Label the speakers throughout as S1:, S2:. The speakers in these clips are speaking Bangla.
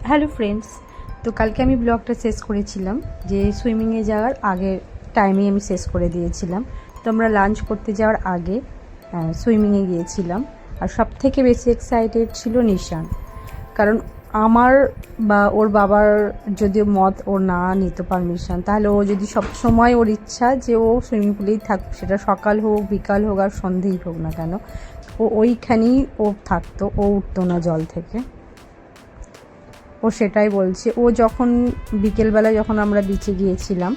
S1: হ্যালো ফ্রেন্ডস, তো কালকে আমি ব্লগটা শেষ করেছিলাম যে সুইমিংয়ে যাওয়ার আগের টাইমেই আমি শেষ করে দিয়েছিলাম। তো আমরা লাঞ্চ করতে যাওয়ার আগে সুইমিংয়ে গিয়েছিলাম। আর সব থেকে বেশি এক্সাইটেড ছিল নিশান, কারণ আমার বা ওর বাবার যদিও মত ও না নিত পারমিশন, তাহলে ও যদি সব সময় ওর ইচ্ছা যে ও সুইমিং পুলেই থাকুক, সেটা সকাল হোক বিকাল হোক আর সন্ধেই হোক না কেন, ও ওইখানেই ও থাকতো, ও উঠতো না জল থেকে। ও সেটাই বলছে। ও যখন বিকেলবেলা যখন আমরা বিচে গিয়েছিলাম,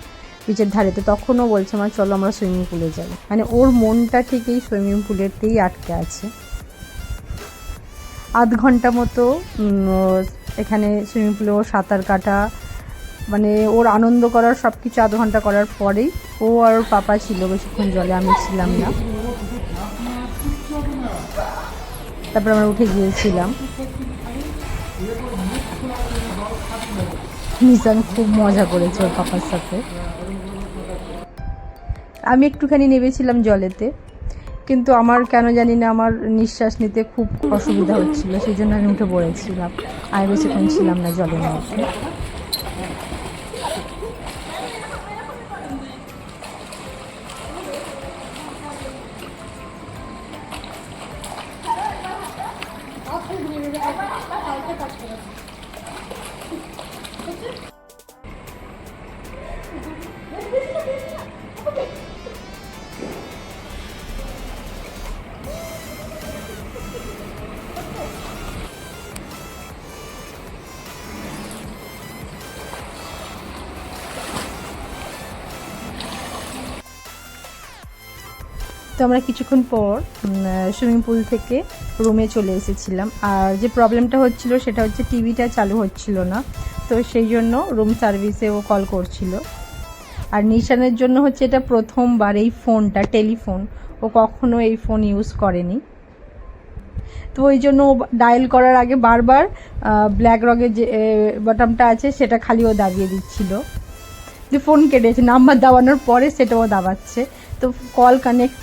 S1: বিচের ধারেতে, তখনও বলছে মা চলো আমরা সুইমিং পুলে যাই। মানে ওর মনটা ঠিক এই সুইমিং পুলেতেই আটকে আছে। আধ ঘন্টা মতো এখানে সুইমিং পুলে ও সাঁতার কাটা, মানে ওর আনন্দ করার সব কিছু আধ ঘন্টা করার পরেই ও আর ওর পাপা ছিল বেশিক্ষণ জলে, আমি ছিলাম না। তারপর আমরা উঠে গিয়েছিলাম। নিশান খুব মজা করেছে ওর পাপার সাথে। আমি একটুখানি নেমেছিলাম জলেতে, কিন্তু আমার কেন জানি না আমার নিঃশ্বাস নিতে খুব অসুবিধা হচ্ছিল, সেই জন্য আমি উঠে পড়েছিলাম। আমি বেশিক্ষণ ছিলাম না জলের মধ্যে। তো আমরা কিছুক্ষণ পর সুইমিং পুল থেকে রুমে চলে এসেছিলাম। আর যে প্রবলেমটা হচ্ছিল সেটা হচ্ছে টিভিটা চালু হচ্ছিল না, তো সেই জন্য রুম সার্ভিসে ও কল করছিল। আর নিশানের জন্য হচ্ছে এটা প্রথমবার এই ফোনটা, টেলিফোন, ও কখনো এই ফোন ইউজ করেনি। তো ওই জন্য ও ডায়াল করার আগে বারবার ব্ল্যাক রঙের যে বাটনটা আছে সেটা খালি ও দাবিয়ে দিচ্ছিল, যে ফোন কেটেছে। নাম্বার দাবানোর পরে সেটাও দাবাচ্ছে, তো কল কানেক্ট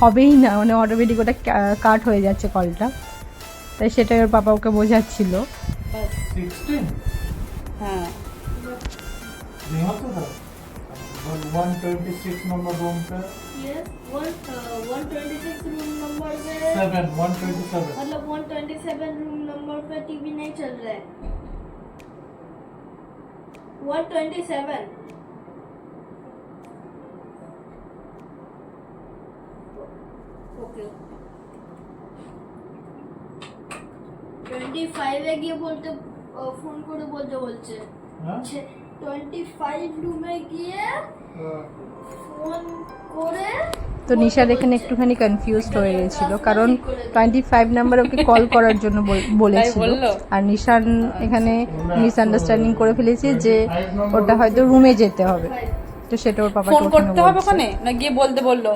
S1: হবেই না, মানে অটোমেটিক ওটা কাট হয়ে যাচ্ছে কলটা। তাই সেটাই ওর পাপা ওকে বোঝাচ্ছিল।
S2: হ্যাঁ
S3: 126 नंबर रूम पे।
S2: यस 126 रूम नंबर पे
S3: 127
S2: मतलब 127 रूम नंबर पे टीवी नहीं चल रहा है। 127 ओके 25 এ গিয়ে বলতে ফোন করে বলতে বলছে।
S3: हाँ
S2: 25 রুমে গিয়ে ফোন করে।
S1: তো নিশার এখানে একটুখানি কনফিউজড হয়ে গেছিল, কারণ 25 নাম্বার ওকে কল করার জন্য বলেছিল। আর নিশান এখানে মিসআন্ডারস্ট্যান্ডিং করে ফেলেছে যে ওটা হয়তো রুমে যেতে হবে, তো সেটা ওর পাপা
S4: ফোন করতে হবে ওখানে, না গিয়ে বলতে বললো?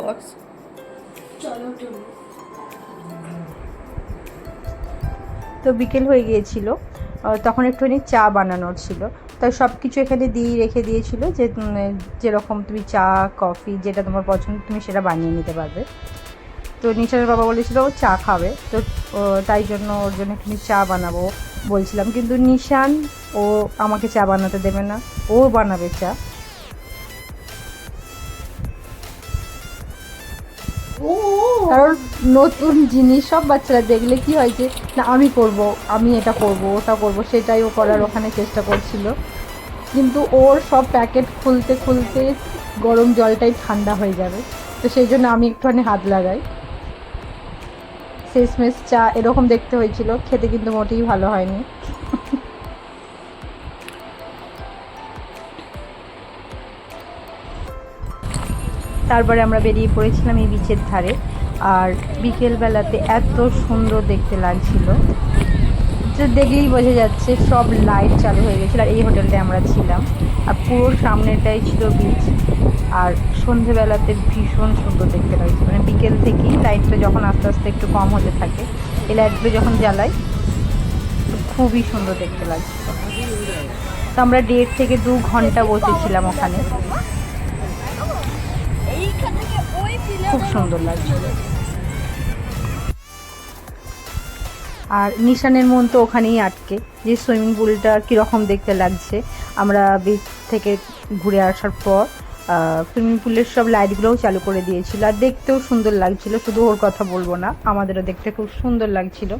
S2: চলো চলো
S1: তো বিকেল হয়ে গিয়েছিল, তখন একটুখানি চা বানানোর ছিল, তাই সব কিছু এখানে দিয়ে রেখে দিয়েছিল যে যেরকম তুমি চা কফি যেটা তোমার পছন্দ তুমি সেটা বানিয়ে নিতে পারবে। তো নিশানের বাবা বলেছিল ও চা খাবে, তো তাই জন্য ওর জন্য একটুখানি চা বানাবো বলছিলাম, কিন্তু নিশান ও আমাকে চা বানাতে দেবে না, ও বানাবে চা। কারণ নতুন জিনিস সব বাচ্চারা দেখলে কি হয় যে না আমি করব, আমি এটা করব, ওটা করব, সেটাই ও করার ওখানে চেষ্টা করছিল। কিন্তু ওর সব প্যাকেট খুলতে খুলতে গরম জলটাই ঠান্ডা হয়ে যাবে, তো সেই জন্য আমি একটুখানি হাত লাগাই। শেষমেশ চা এরকম দেখতে হয়েছিল, খেতে কিন্তু মোটেই ভালো হয়নি। তারপরে আমরা বেরিয়ে পড়েছিলাম এই বিচের ধারে। আর বিকেলবেলাতে এত সুন্দর দেখতে লাগছিল যে দেখলেই বোঝা যাচ্ছে, সব লাইট চালু হয়ে গেছিলো। আর এই হোটেলটায় আমরা ছিলাম, আর পুরো সামনেটাই ছিল বিচ। আর সন্ধেবেলাতে ভীষণ সুন্দর দেখতে লাগছে, মানে বিকেল থেকেই লাইটটা যখন আস্তে আস্তে একটু কম হতে থাকে, এই লাইটগুলো যখন জ্বালাই খুবই সুন্দর দেখতে লাগছিল। তো আমরা 1.5 থেকে 2 ঘন্টা বসেছিলাম ওখানে, খুব সুন্দর লাগছিল। আর নিশানের মন তো ওখানেই আটকে, যে সুইমিং পুলটা কীরকম দেখতে লাগছে। আমরা বিচ থেকে ঘুরে আসার পর সুইমিং পুলের সব লাইটগুলোও চালু করে দিয়েছিল, আর দেখতেও সুন্দর লাগছিল। শুধু ওর কথা বলবো না, আমাদেরও দেখতে খুব সুন্দর লাগছিল।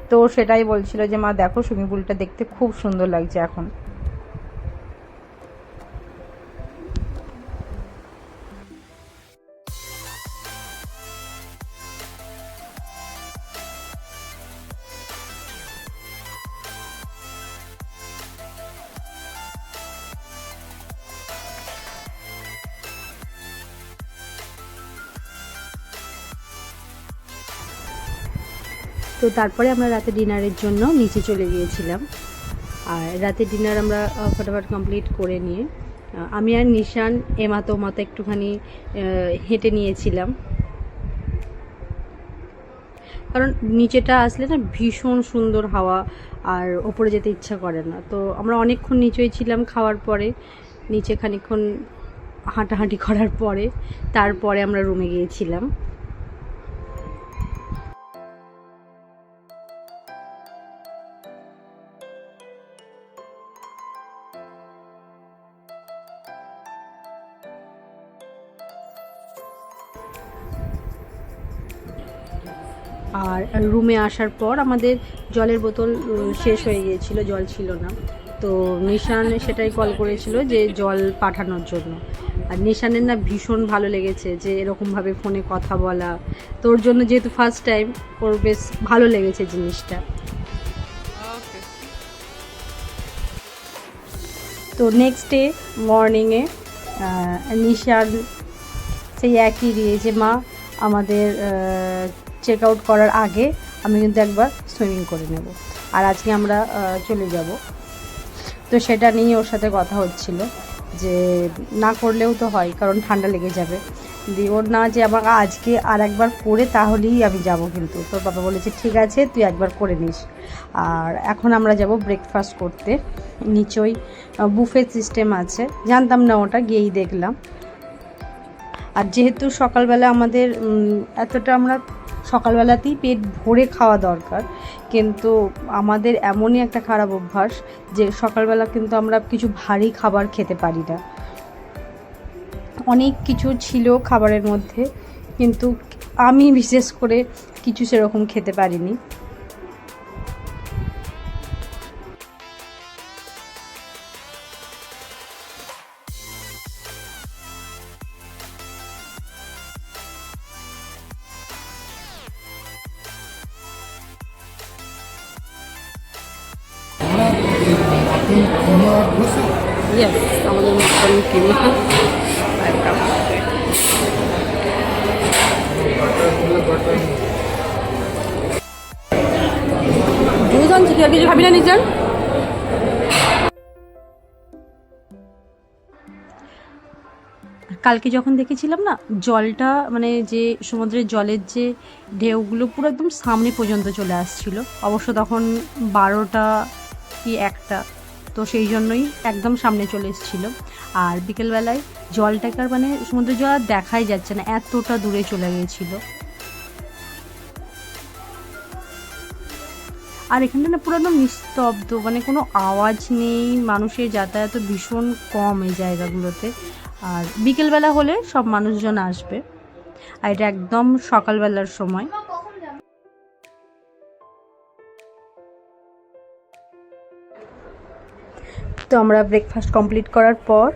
S1: তো ও সেটাই বলছিল যে মা দেখো সুইমিং পুলটা দেখতে খুব সুন্দর লাগছে এখন। তো তারপরে আমরা রাতে ডিনারের জন্য নিচে চলে গিয়েছিলাম। আর রাতে ডিনার আমরা ফটাফট কমপ্লিট করে নিয়ে আমি আর নিশান এমাতো মাতো একটুখানি হেঁটে নিয়েছিলাম, কারণ নিচেটা আসলে না ভীষণ সুন্দর হাওয়া, আর ওপরে যেতে ইচ্ছা করে না। তো আমরা অনেকক্ষণ নিচেই ছিলাম, খাওয়ার পরে নিচে খানিকক্ষণ হাঁটাহাঁটি করার পরে তারপরে আমরা রুমে গিয়েছিলাম। আর রুমে আসার পর আমাদের জলের বোতল শেষ হয়ে গিয়েছিল, জল ছিল না। তো নিশান সেটাই কল করেছিল যে জল পাঠানোর জন্য। আর নিশানের না ভীষণ ভালো লেগেছে যে এরকমভাবে ফোনে কথা বলা, তোর জন্য যেহেতু ফার্স্ট টাইম, ওর বেশ ভালো লেগেছে জিনিসটা। তো নেক্সট ডে মর্নিংয়ে নিশান সেই একই দিয়েছে, মা আমাদের চেক আউট করার আগে আমি কিন্তু একবার সুইমিং করে নেব, আর আজকে আমরা চলে যাব। তো সেটা নিয়ে ওর সাথে কথা হচ্ছিল যে না করলেও তো হয়, কারণ ঠান্ডা লেগে যাবে। দিয়ে ওর না যে আমাকে আজকে আর একবার করে তাহলেই আমি যাব, কিন্তু তোর বাবা বলেছে ঠিক আছে তুই একবার করে নিস। আর এখন আমরা যাব ব্রেকফাস্ট করতে, নিচেই বুফে সিস্টেম আছে, জানতাম না ওটা, গিয়েই দেখলাম। আর যেহেতু সকালবেলা আমাদের এতটা আমরা সকালবেলাতেই পেট ভরে খাওয়া দরকার, কিন্তু আমাদের এমনই একটা খারাপ অভ্যাস যে সকালবেলা কিন্তু আমরা কিছু ভারী খাবার খেতে পারি না। অনেক কিছু ছিল খাবারের মধ্যে, কিন্তু আমি বিশেষ করে কিছু সেরকম খেতে পারিনি। Yes, আমাদের মটন কিমা দুজন কি আর কিছু খাবি না নিজান? কালকে যখন দেখেছিলাম না জলটা, মানে যে সমুদ্রের জলের যে ঢেউগুলো পুরো একদম সামনে পর্যন্ত চলে আসছিল, অবশ্য তখন 12টা কি 1টা, তো সেই জন্যই একদম সামনে চলে এসেছিলো। আর বিকেলবেলায় জলটাকে আর মানে সমুদ্রের জল আর দেখাই যাচ্ছে না, এতটা দূরে চলে গিয়েছিলো। আর এখানটা না পুরো একদম নিস্তব্ধ, মানে কোনো আওয়াজ নেই, মানুষের যাতায়াত ভীষণ কম এই জায়গাগুলোতে। আর বিকেলবেলা হলে সব মানুষজন আসবে, আর এটা একদম সকালবেলার সময়। তো আমরা ব্রেকফাস্ট কমপ্লিট করার পর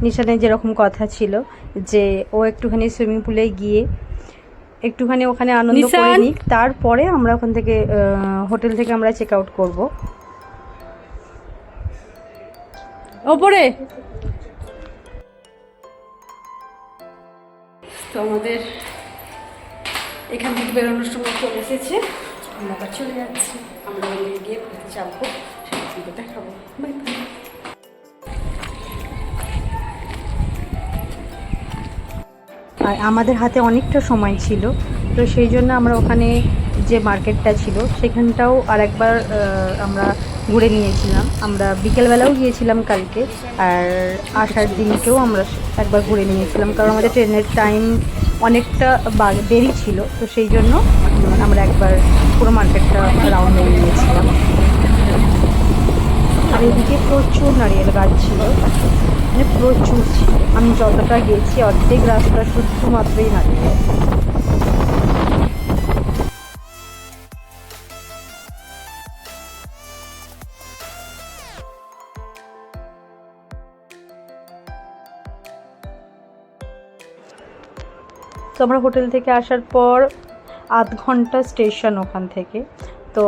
S1: নিশানের যেরকম কথা ছিল যে ও একটুখানি সুইমিং পুলে গিয়ে একটুখানি ওখানে আনন্দ করে নিক, তারপরে আমরা ওখান থেকে হোটেল থেকে আমরা চেক আউট করবো। ওপরে তো আমাদের এখান থেকে বেরোনোর সময় চলে এসেছে, আমরা আবার চলে যাচ্ছি। আমরা গিয়ে ঘুরতে যাবো, সেটা দেখাবো। Bye bye. আর আমাদের হাতে অনেকটা সময় ছিল, তো সেই জন্য আমরা ওখানে যে মার্কেটটা ছিল সেখানটাও আর একবার আমরা ঘুরে নিয়েছিলাম। আমরা বিকেলবেলাও গিয়েছিলাম কালকে, আর আসার দিনকেও আমরা একবার ঘুরে নিয়েছিলাম, কারণ আমাদের ট্রেনের টাইম অনেকটা দেরি ছিল, তো সেই জন্য আমরা একবার পুরো মার্কেটটা রাউন্ড হয়ে নিয়েছিলাম। আর এদিকে প্রচুর নারিয়েল গাছ ছিল, মানে প্রচুর ছিল। আমি যতটা গেছি অর্ধেক রাস্তা শুধুমাত্রই নারিয়েল। তো আমরা হোটেল থেকে আসার পর আধ ঘন্টা স্টেশন ওখান থেকে। তো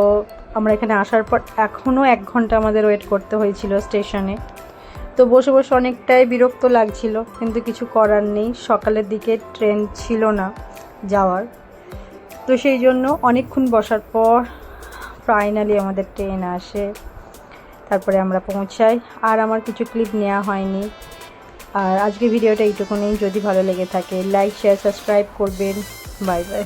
S1: আমরা এখানে আসার পর এখনও 1 ঘন্টা আমাদের ওয়েট করতে হয়েছিল স্টেশনে। তো বসে বসে অনেকটাই বিরক্ত লাগছিল, কিন্তু কিছু করার নেই, সকালের দিকে ট্রেন ছিল না যাওয়ার। তো সেই জন্য অনেকক্ষণ বসার পর ফাইনালি আমাদের ট্রেন আসে, তারপরে আমরা পৌঁছাই। আর আমার কিছু ক্লিপ নেওয়া হয়নি। আর আজকে ভিডিওটা এইটুকুনি। যদি ভালো লেগে থাকে লাইক শেয়ার সাবস্ক্রাইব করবেন। Bye bye.